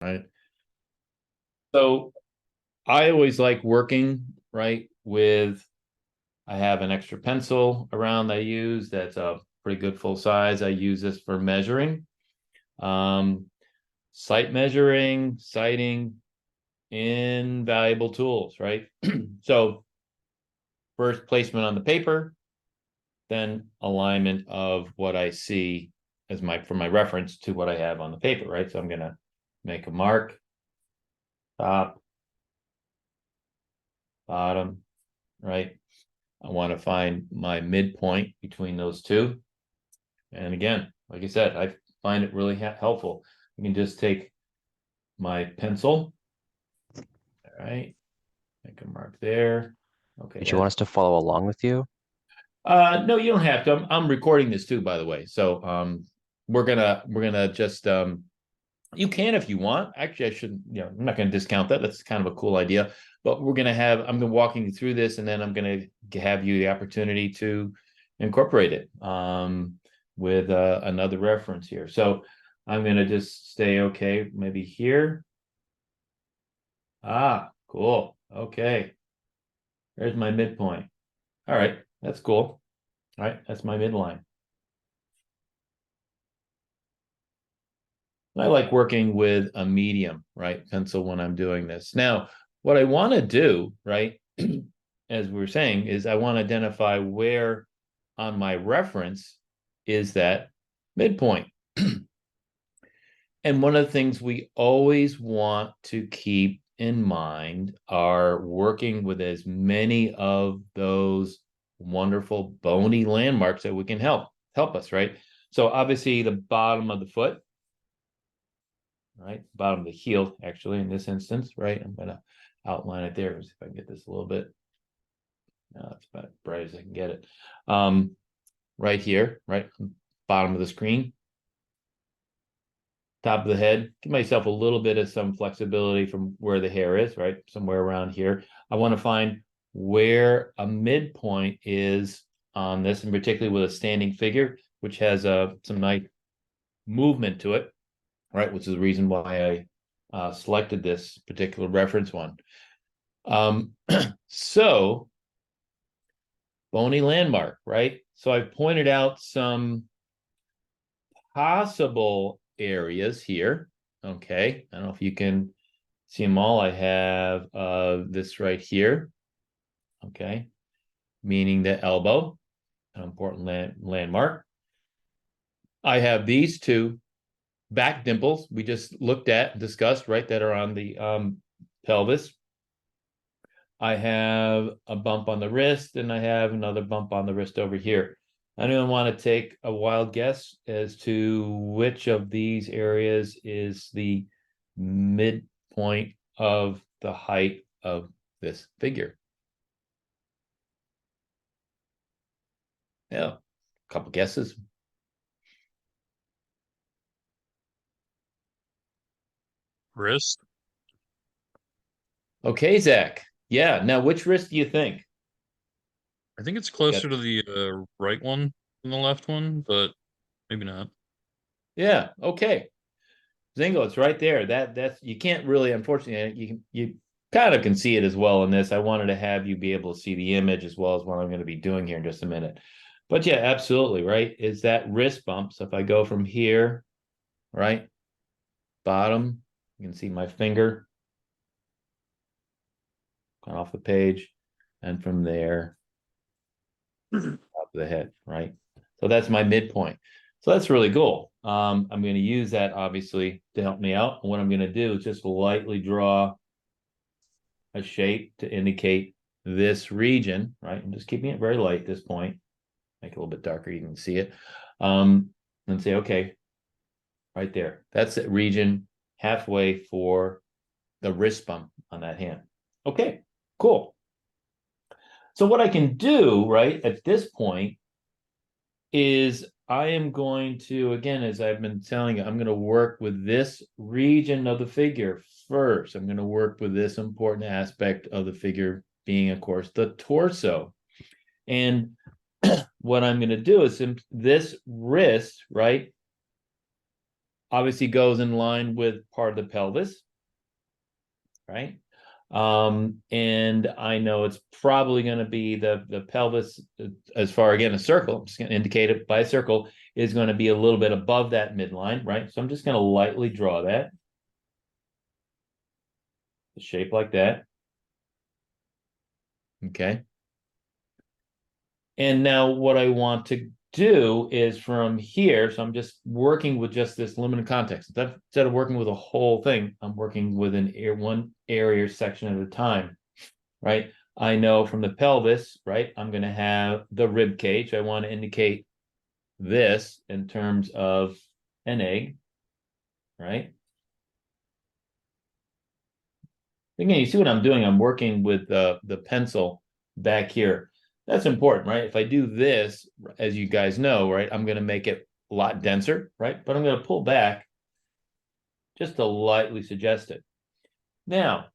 right? So I always like working, right, with, I have an extra pencil around I use that's a pretty good full size. I use this for measuring, um, sight measuring, sighting, invaluable tools, right? So first placement on the paper, then alignment of what I see as for my reference to what I have on the paper, right? So I'm gonna make a mark, top, bottom, right? I want to find my midpoint between those two. And again, like I said, I find it really helpful. You can just take my pencil, all right, make a mark there. Okay, Did you want us to follow along with you? no, you don't have to. I'm recording this too, by the way. So we're gonna just you can if you want. Actually, I shouldn't, I'm not gonna discount that. That's kind of a cool idea. But I'm gonna walking you through this, and then I'm gonna have you the opportunity to incorporate it with another reference here. So I'm gonna just stay okay, maybe here. Ah, cool. Okay. There's my midpoint. All right, that's cool. All right, that's my midline. I like working with a medium, right, pencil when I'm doing this. Now, what I want to do, right, as we were saying, is I want to identify where on my reference is that midpoint. And one of the things we always want to keep in mind are working with as many of those wonderful bony landmarks that we can help us, right? So obviously the bottom of the foot, right? Bottom of the heel, actually, in this instance, right? I'm going to outline it there. See if I can get this a little bit. No, it's about as bright as I can get it. Right here, right? Bottom of the screen. Top of the head. Give myself a little bit of some flexibility from where the hair is, right? Somewhere around here. I want to find where a midpoint is on this, and particularly with a standing figure, which has some nice movement to it, right? Which is the reason why I selected this particular reference one. So bony landmark, right? So I've pointed out some possible areas here. Okay, I don't know if you can see them all. I have this right here. Okay, meaning the elbow, an important landmark. I have these two back dimples we just looked at, discussed, right, that are on the pelvis. I have a bump on the wrist, and I have another bump on the wrist over here. Anyone want to take a wild guess as to which of these areas is the midpoint of the height of this figure? Yeah, a couple guesses. Wrist. Okay, Zach. Yeah. Now, which wrist do you think? I think it's Got, closer to the right one than the left one, but maybe not. yeah. Okay. Zingo, it's right there. That's you can't really, unfortunately, you kind of can see it as well in this. I wanted to have you be able to see the image as well as what I'm going to be doing here in just a minute. But yeah, absolutely, right? Is that wrist bump. So if I go from here, right, bottom, you can see my finger going off the page, and from there, top of the head, right? So that's my midpoint. So that's really cool. I'm going to use that obviously to help me out. And what I'm going to do is just lightly draw a shape to indicate this region, right? I'm just keeping it very light at this point. Make it a little bit darker, you can see it. And say, okay, right there. That's the region halfway for the wrist bump on that hand. Okay, cool. So what I can do, right, at this point is I am going to, again, as I've been telling you, I'm going to work with this region of the figure first. I'm going to work with this important aspect of the figure being, of course, the torso. And what I'm going to do is this wrist, right, obviously goes in line with part of the pelvis, right? And I know it's probably going to be the pelvis, as far again a circle. I'm just going to indicate it by a circle, is going to be a little bit above that midline, right? So I'm just going to lightly draw that, a shape like that. Okay. And now what I want to do is from here, so I'm just working with just this limited context. Instead of working with a whole thing, I'm working with one area or section at a time, right? I know from the pelvis, right, I'm going to have the rib cage. I want to indicate this in terms of an egg, right? Again, you see what I'm doing? I'm working with the pencil back here. That's important, right? If I do this, as you guys know, right, I'm going to make it a lot denser, right? But I'm going to pull back just to lightly suggest it. Now,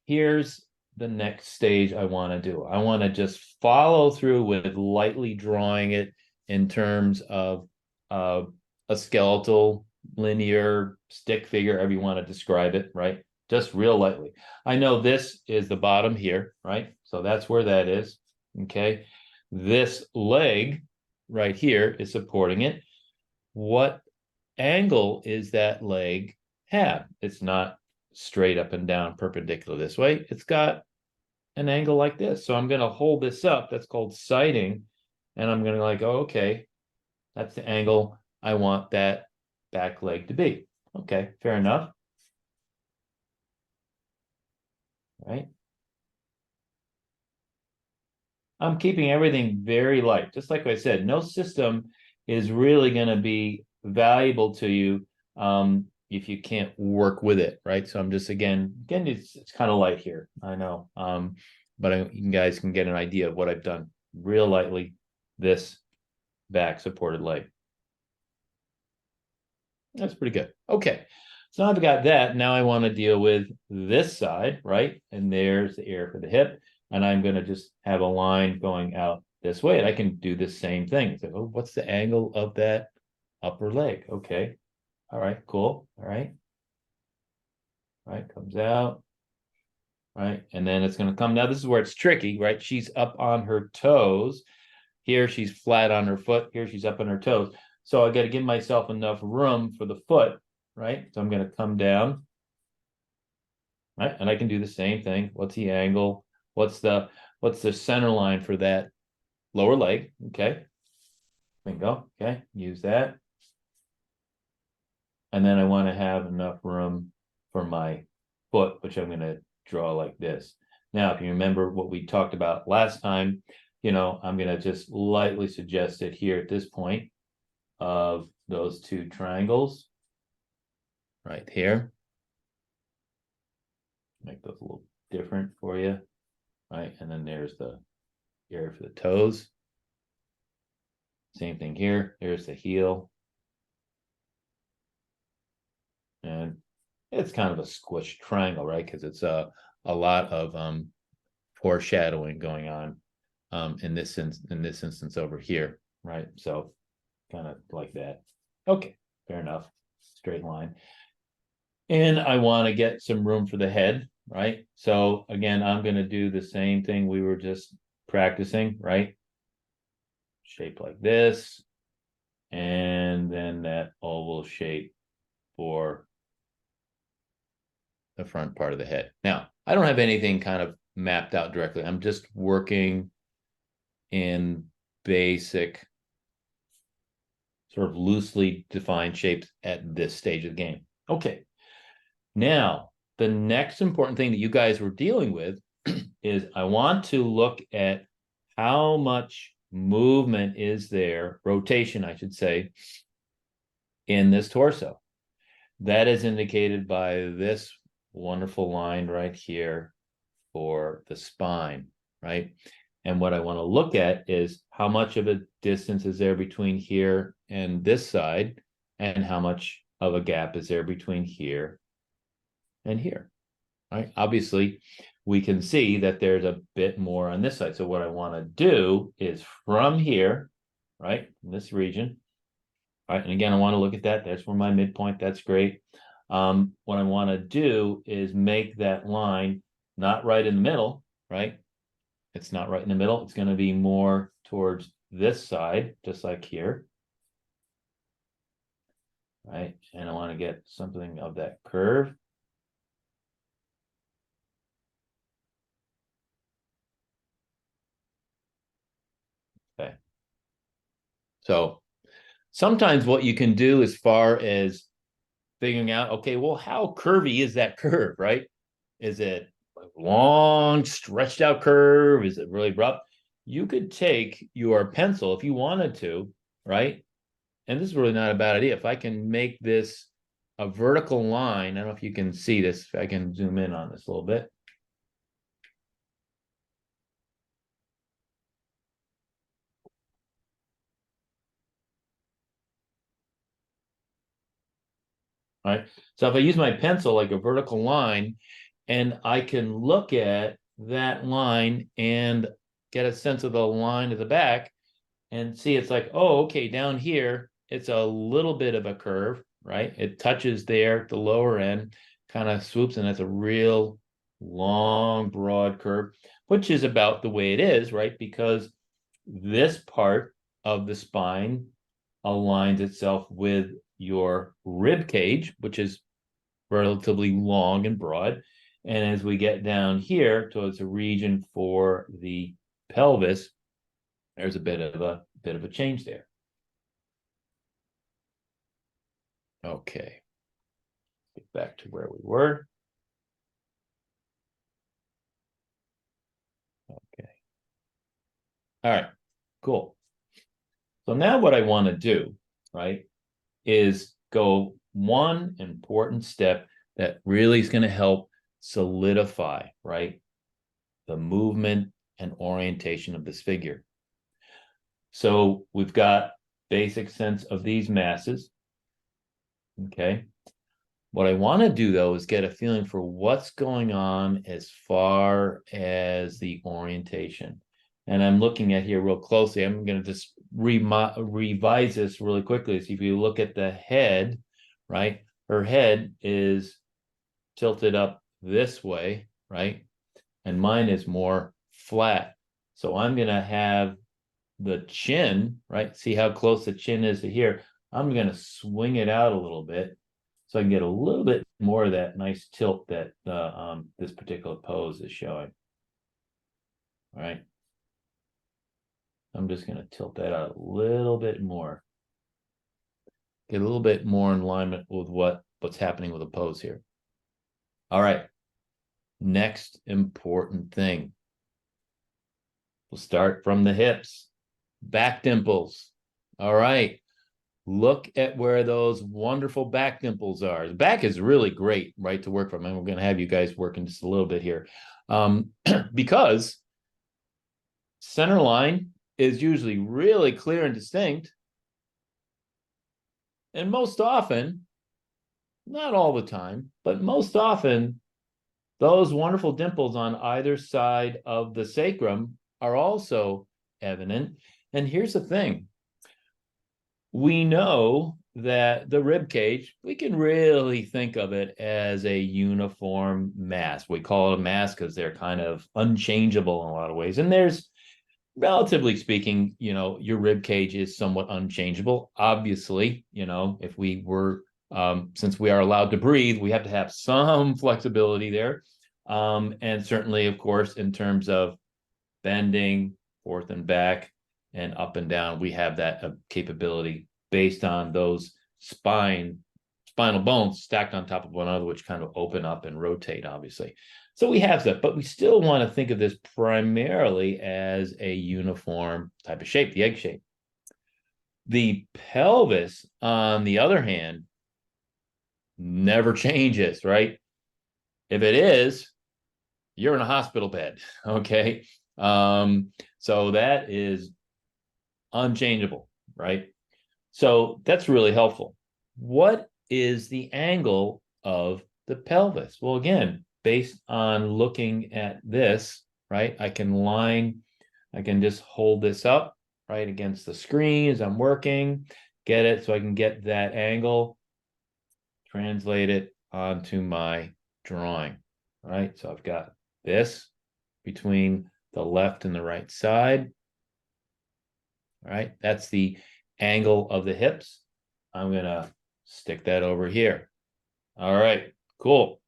here's the next stage I want to do. I want to just follow through with lightly drawing it in terms of a skeletal, linear stick figure, however you want to describe it, right? Just real lightly. I know this is the bottom here, right? So that's where that is, okay? This leg right here is supporting it. What angle is that leg have? It's not straight up and down perpendicular this way. It's got an angle like this. So I'm going to hold this up. That's called sighting. And I'm going to like, oh, okay, that's the angle I want that back leg to be. Okay, fair enough. Right. I'm keeping everything very light. Just like I said, no system is really going to be valuable to you if you can't work with it, right? So I'm just again, it's kind of light here. I know, but you guys can get an idea of what I've done. Real lightly, this back supported leg. That's pretty good. Okay, so now I've got that. Now I want to deal with this side, right? And there's the area for the hip. And I'm going to just have a line going out this way. And I can do the same thing. So, oh, what's the angle of that upper leg? Okay. All right, cool. All right. All right, comes out. Right. And then it's going to come. Now, this is where it's tricky, right? She's up on her toes. Here, she's flat on her foot. Here, she's up on her toes. So I got to give myself enough room for the foot, right? So I'm going to come down, right? And I can do the same thing. What's the angle? What's the center line for that lower leg? Okay. Bingo. Okay. Use that. And then I want to have enough room for my foot, which I'm going to draw like this. Now, if you remember what we talked about last time, I'm going to just lightly suggest it here at this point of those two triangles right here. Make those a little different for you. Right, and then there's the area for the toes. Same thing here. There's the heel. And it's kind of a squished triangle, right? Because it's a lot of foreshadowing going on in this instance over here, right? So kind of like that. Okay, fair enough. Straight line. And I want to get some room for the head, right? So again, I'm going to do the same thing we were just practicing, right? Shape like this, and then that oval shape for the front part of the head. Now, I don't have anything kind of mapped out directly. I'm just working in basic, sort of loosely defined shapes at this stage of the game. Okay. Now, the next important thing that you guys were dealing with is I want to look at how much movement is there, rotation, I should say, in this torso. That is indicated by this wonderful line right here for the spine, right? And what I want to look at is how much of a distance is there between here and this side, and how much of a gap is there between here and here, right? Obviously, we can see that there's a bit more on this side. So what I want to do is from here, right, in this region, All right, and again, I want to look at that. That's where my midpoint, that's great. What I want to do is make that line not right in the middle, right? It's not right in the middle. It's going to be more towards this side, just like here. Right, and I want to get something of that curve. Okay. So sometimes what you can do as far as figuring out, okay, well, how curvy is that curve, right? Is it a long, stretched out curve? Is it really abrupt? You could take your pencil if you wanted to, right? And this is really not a bad idea. If I can make this a vertical line, I don't know if you can see this, if I can zoom in on this a little bit. Right. So if I use my pencil like a vertical line, and I can look at that line and get a sense of the line at the back and see it's like, oh, okay, down here, it's a little bit of a curve, right? It touches there at the lower end, kind of swoops, and that's a real long, broad curve, which is about the way it is, right? Because this part of the spine aligns itself with your rib cage, which is relatively long and broad. And as we get down here towards the region for the pelvis, there's a bit of a change there. Okay. Get back to where we were. Okay. All right, cool. So now what I want to do, right, is go one important step that really is going to help solidify, right, the movement and orientation of this figure. So we've got basic sense of these masses. Okay. What I want to do though is get a feeling for what's going on as far as the orientation. And I'm looking at here real closely. I'm going to just revise this really quickly. So if you look at the head, right, her head is tilted up this way, right? And mine is more flat. So I'm going to have the chin, right? See how close the chin is to here. I'm going to swing it out a little bit so I can get a little bit more of that nice tilt that this particular pose is showing. All right. I'm just going to tilt that out a little bit more. Get a little bit more in alignment with what's happening with the pose here. All right. Next important thing. We'll start from the hips. Back dimples. All right. Look at where those wonderful back dimples are. The back is really great, right, to work from. And we're going to have you guys working just a little bit here. Because center line is usually really clear and distinct. And most often, not all the time, but most often, those wonderful dimples on either side of the sacrum are also evident. And here's the thing. We know that the rib cage, we can really think of it as a uniform mass. We call it a mass because they're kind of unchangeable in a lot of ways. And there's, relatively speaking, your rib cage is somewhat unchangeable. Obviously, if we were, since we are allowed to breathe, we have to have some flexibility there. And certainly, of course, in terms of bending forth and back and up and down, we have that capability based on those spinal bones stacked on top of one another, which kind of open up and rotate, obviously. So we have that, but we still want to think of this primarily as a uniform type of shape, the egg shape. The pelvis, on the other hand, never changes, right? If it is, you're in a hospital bed, okay? So that is unchangeable, right? So that's really helpful. What is the angle of the pelvis? Well, again, based on looking at this, right, I can just hold this up right against the screen as I'm working, get it so I can get that angle, translate it onto my drawing, right? So I've got this between the left and the right side. All right, that's the angle of the hips. I'm gonna stick that over here. All right, cool.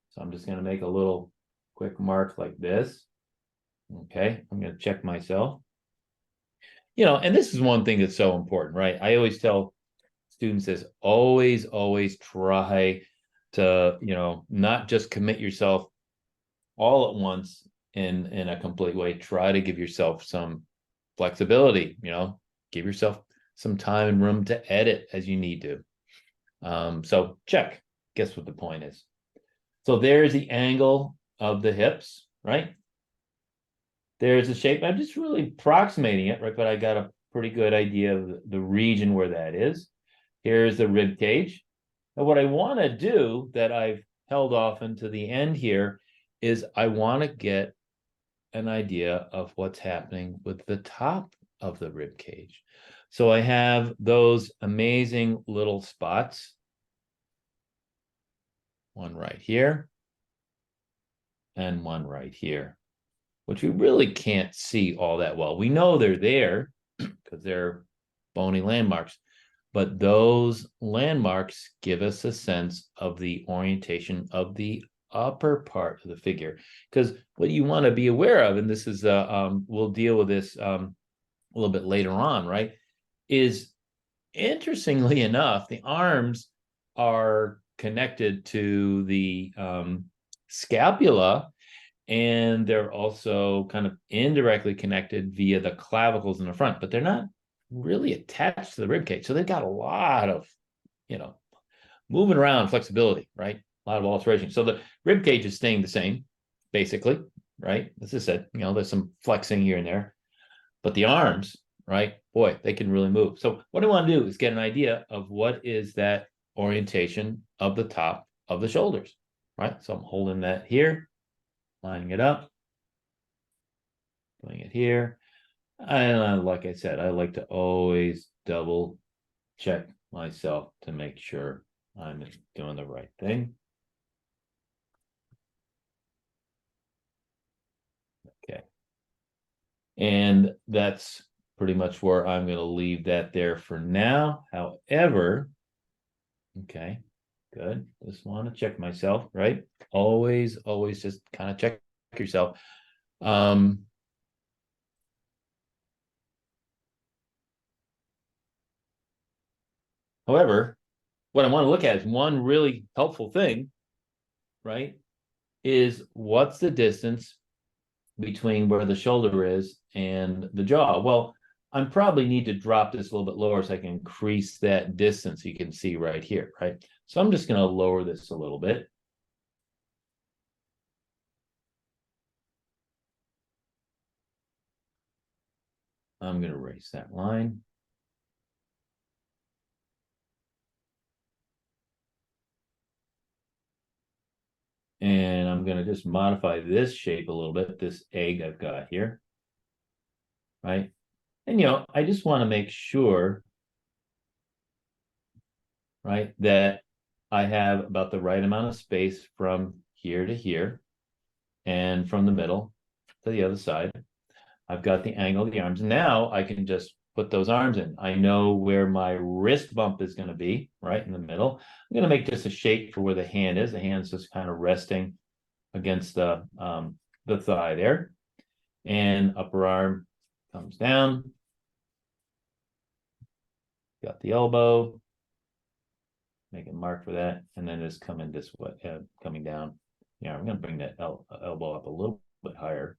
So I'm just gonna make a little quick mark like this. Okay, I'm gonna check myself. And this is one thing that's so important, right? I always tell students this, always try to, not just commit yourself all at once in a complete way. Try to give yourself some flexibility, give yourself some time and room to edit as you need to. So check. Guess what the point is? So there's the angle of the hips, right? There's the shape. I'm just really approximating it, right? But I got a pretty good idea of the region where that is. Here's the rib cage. And what I want to do that I've held off into the end here is I want to get an idea of what's happening with the top of the rib cage. So I have those amazing little spots. One right here and one right here, which we really can't see all that well. We know they're there because they're bony landmarks, but those landmarks give us a sense of the orientation of the upper part of the figure. Because what you want to be aware of, and this is we'll deal with this a little bit later on, right, is interestingly enough, the arms are connected to the scapula, and they're also kind of indirectly connected via the clavicles in the front, but they're not really attached to the rib cage. So they've got a lot of, moving around flexibility, right? A lot of alteration. So the rib cage is staying the same, basically, right? As I said, there's some flexing here and there, but the arms, right? Boy, they can really move. So what I want to do is get an idea of what is that orientation of the top of the shoulders, right? So I'm holding that here, lining it up, putting it here. And like I said, I like to always double check myself to make sure I'm doing the right thing. Okay. And that's pretty much where I'm going to leave that there for now. However, okay, good. Just want to check myself, right? Always just kind of check yourself. However, what I want to look at is one really helpful thing, right? Is what's the distance between where the shoulder is and the jaw? Well, I probably need to drop this a little bit lower so I can increase that distance you can see right here, right? So I'm just going to lower this a little bit. I'm going to erase that line. And I'm going to just modify this shape a little bit, this egg I've got here, right? And, I just want to make sure, right, that I have about the right amount of space from here to here and from the middle to the other side. I've got the angle of the arms. Now I can just put those arms in. I know where my wrist bump is going to be, right in the middle. I'm going to make just a shape for where the hand is. The hand's just kind of resting against the thigh there. And upper arm comes down. Got the elbow. Make a mark for that. And then just come in this way, coming down. Yeah, I'm going to bring that elbow up a little bit higher.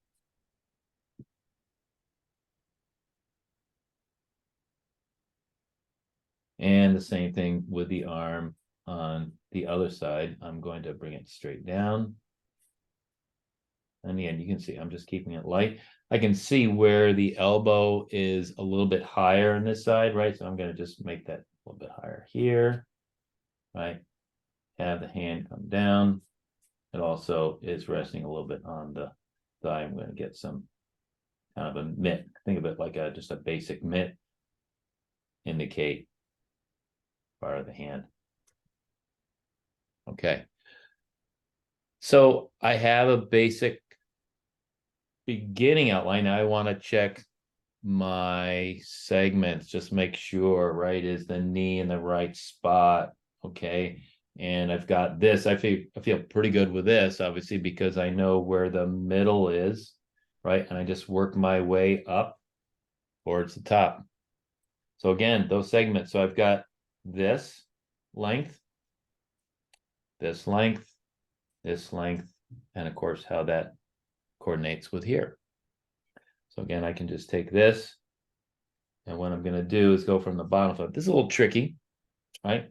And the same thing with the arm on the other side. I'm going to bring it straight down. And again, you can see I'm just keeping it light. I can see where the elbow is a little bit higher on this side, right? So I'm going to just make that a little bit higher here, right? Have the hand come down. It also is resting a little bit on the thigh. I'm going to get some kind of a mitt. Think of it like just a basic mitt. Indicate part of the hand. Okay. So I have a basic beginning outline. Now I want to check my segments, just make sure, right? Is the knee in the right spot? Okay. And I've got this. I feel pretty good with this, obviously, because I know where the middle is, right? And I just work my way up towards the top. So again, those segments. So I've got this length, this length, this length, and of course, how that coordinates with here. So again, I can just take this, and what I'm going to do is go from the bottom foot. This is a little tricky, right?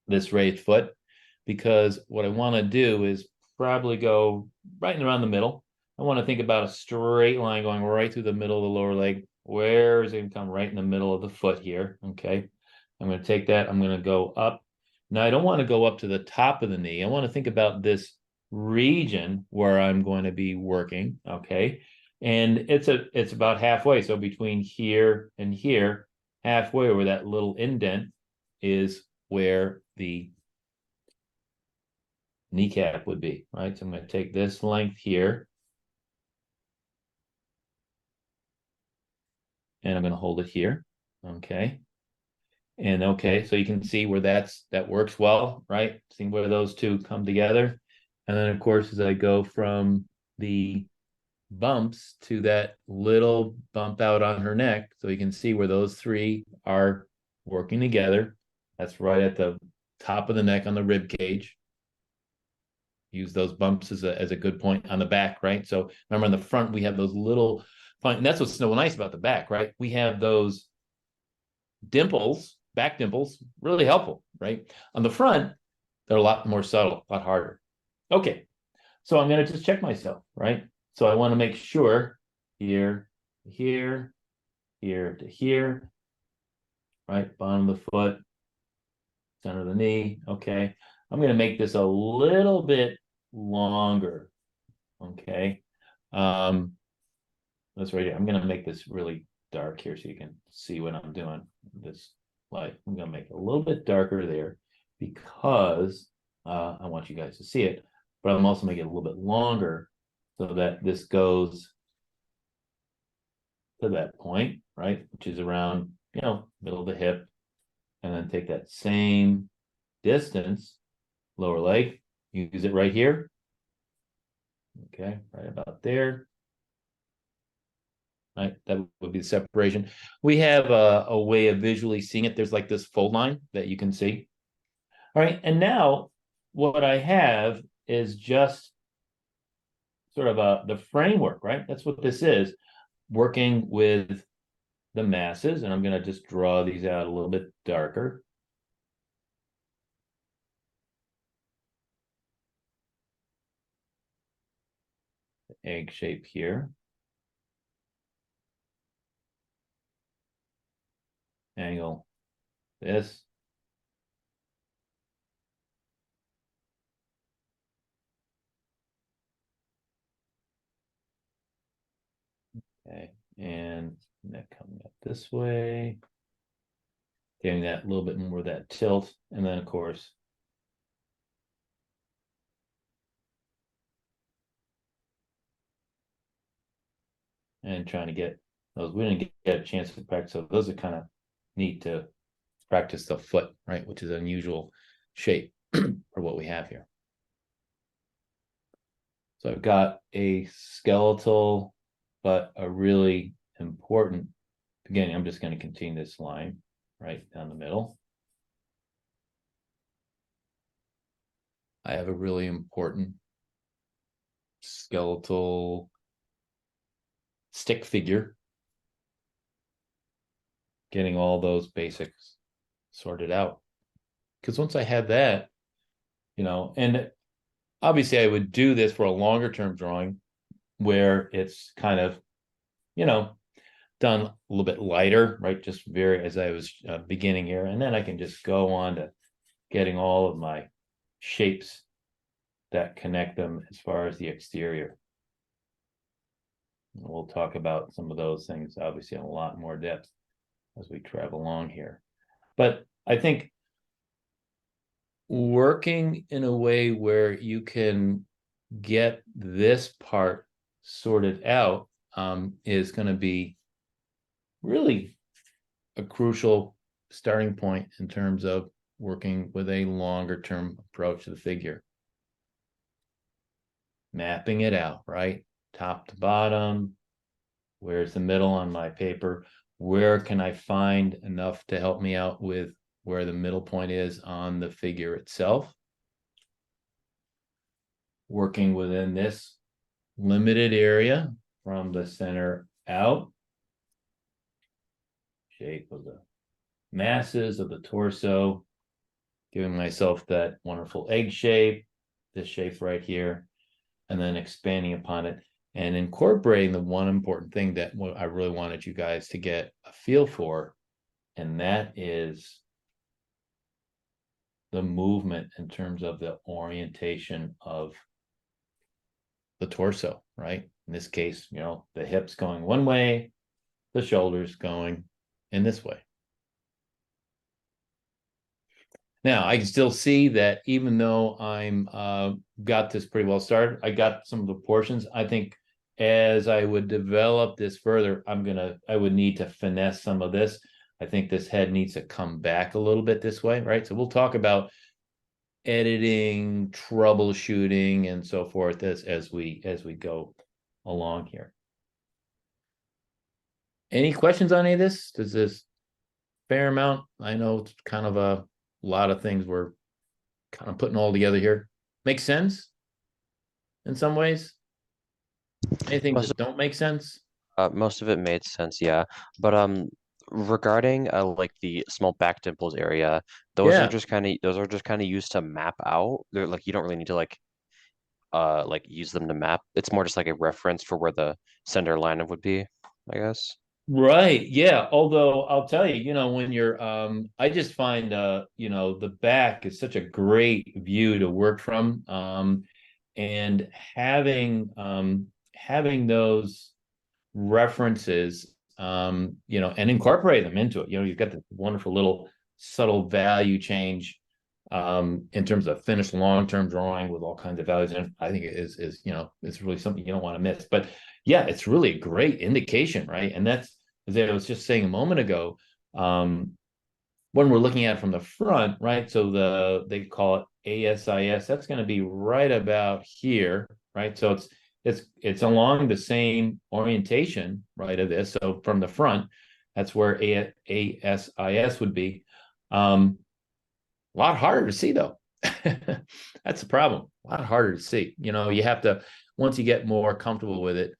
This raised foot, because what I want to do is probably go right and around the middle. I want to think about a straight line going right through the middle of the lower leg. Where is it going to come? Right in the middle of the foot here. Okay. I'm going to take that. I'm going to go up. Now, I don't want to go up to the top of the knee. I want to think about this region where I'm going to be working. Okay. And it's about halfway. So between here and here, halfway where that little indent is where the kneecap would be, right? So I'm going to take this length here, and I'm going to hold it here. Okay. And okay, so you can see where that works well, right? See where those two come together. And then of course, as I go from the bumps to that little bump out on her neck, so you can see where those three are working together. That's right at the top of the neck on the rib cage. Use those bumps as a good point on the back, right? So remember on the front, we have those little, and that's what's so nice about the back, right? We have those dimples, back dimples, really helpful, right? On the front, they're a lot more subtle, a lot harder. Okay, so I'm going to just check myself, right? So I want to make sure here, here, here to here, right? Bottom of the foot, center of the knee. Okay, I'm going to make this a little bit longer. Okay, that's right here. I'm going to make this really dark here so you can see what I'm doing. This light, I'm going to make it a little bit darker there because I want you guys to see it, but I'm also making it a little bit longer so that this goes to that point, right? Which is around, middle of the hip, and then take that same distance, lower leg, use it right here. Okay, right about there. Right, that would be the separation. We have a way of visually seeing it. There's like this fold line that you can see. All right, and now what I have is just sort of the framework, right? That's what this is, working with the masses, and I'm going to just draw these out a little bit darker. Egg shape here. Angle this. Okay, and neck coming up this way. Getting that little bit more of that tilt, and then of course and trying to get those. We didn't get a chance to practice, so those are kind of neat to practice the foot, right? Which is an unusual shape for what we have here. So I've got a skeletal, but a really important beginning. I'm just going to continue this line right down the middle. I have a really important skeletal stick figure. Getting all those basics sorted out. Because once I have that, and obviously I would do this for a longer term drawing where it's kind of, done a little bit lighter, right? Just very, as I was beginning here. And then I can just go on to getting all of my shapes that connect them as far as the exterior. We'll talk about some of those things, obviously, in a lot more depth as we travel along here. But I think working in a way where you can get this part sorted out is going to be really a crucial starting point in terms of working with a longer term approach to the figure. Mapping it out, right? Top to bottom. Where's the middle on my paper? Where can I find enough to help me out with where the middle point is on the figure itself? Working within this limited area from the center out. Shape of the masses of the torso, giving myself that wonderful egg shape, this shape right here, and then expanding upon it and incorporating the one important thing that I really wanted you guys to get a feel for, and that is the movement in terms of the orientation of the torso, right? In this case, the hips going one way, the shoulders going in this way. Now, I can still see that even though I'm got this pretty well started, I got some of the portions. I think as I would develop this further, I would need to finesse some of this. I think this head needs to come back a little bit this way, right? So we'll talk about editing, troubleshooting, and so forth as we go along here. Any questions on any of this? Does this fair amount? I know it's kind of a lot of things we're kind of putting all together here. Make sense in some ways? Anything Most that don't make sense? most of it made sense, yeah. But regarding like the small back dimples area, Yeah, those are just kind of used to map out. They're like you don't really need to like use them to map. It's more just like a reference for where the center line would be, I guess. right. Yeah. Although I'll tell you, when you're I just find the back is such a great view to work from. And having those references, and incorporate them into it. You've got the wonderful little subtle value change in terms of finished long-term drawing with all kinds of values. And I think it is it's really something you don't want to miss. But yeah, it's really a great indication, right? And that's, as I was just saying a moment ago, when we're looking at it from the front, right? So they call it ASIS. That's going to be right about here, right? So it's along the same orientation, right, of this. So from the front, that's where ASIS would be. A lot harder to see though. That's the problem. A lot harder to see. You have to, once you get more comfortable with it,